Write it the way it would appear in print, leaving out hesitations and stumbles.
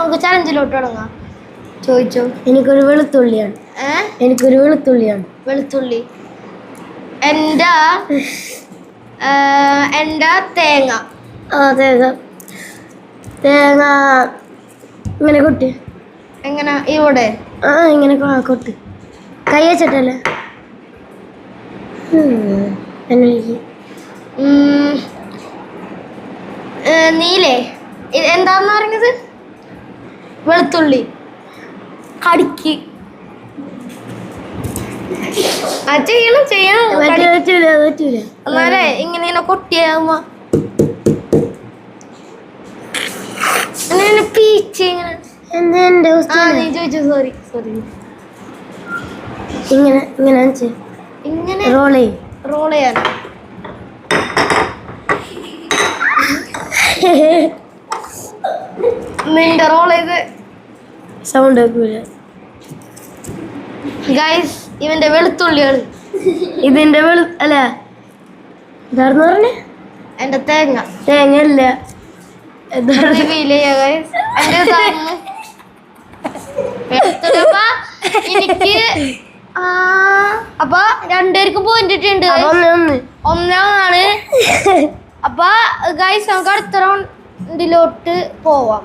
നമുക്ക് ചലഞ്ചിലോട്ട് തുടങ്ങാം. ചോദിച്ചോ. എനിക്കൊരു വെളുത്തുള്ളിയാണ്. വെളുത്തുള്ളി. എൻ്റെ തേങ്ങ. തേങ്ങ ഇങ്ങനെ കൊട്ടി. എങ്ങനെ? ഇവിടെ ഇങ്ങനെ കൊട്ട്. കൈ വെച്ചിട്ടല്ലേ? നീലേ എന്താന്ന് പറഞ്ഞത്? വെളുത്തുള്ളി കടിക്ക്. ചെയ്യണം എന്നാലേ ഇങ്ങനെ കൊട്ടിയാകുമ്പോ പീച്ച് നീ ചോദിച്ചു. സോറി ഇങ്ങനെ റോൾ ചെയ്യാൻ. നിന്റെ റോൾ ചെയ്ത് സൗണ്ട് ഗൈസ്, ഇവന്റെ വെളുത്തുള്ളിയാണ്. ഇതിന്റെ അല്ല ഇതാർന്ന് പറഞ്ഞ എന്റെ തേങ്ങയല്ല. എനിക്ക് അപ്പൊ രണ്ടുപേർക്ക് പോയിന്റ് ഇട്ടുണ്ട്. ഒന്നാണ്. അപ്പൊ ഗൈസ് നമുക്ക് അടുത്ത റൗണ്ടിലോട്ട് പോവാം.